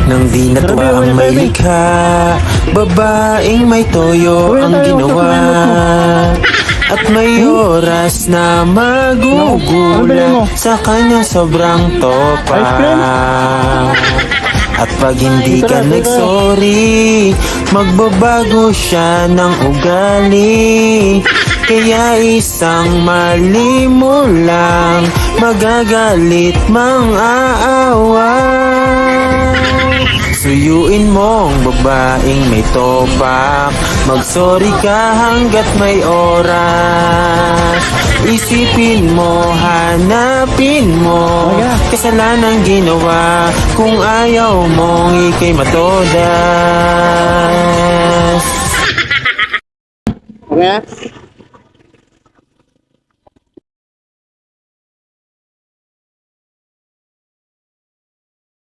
Nang di natuwa ang may likha, babaeng may toyo ang ginawa. At may oras na magugulat sa kanya sobrang topa. At pag hindi ka nagsorry, magbabago siya ng ugali. Kaya isang mali mo lang, magagalit mang aawa. Suyuin mong babaeng may topak, magsorry ka hanggat may oras. Isipin mo, hanapin mo, kasalanang ginawa kung ayaw mong ikay matodas. Okay.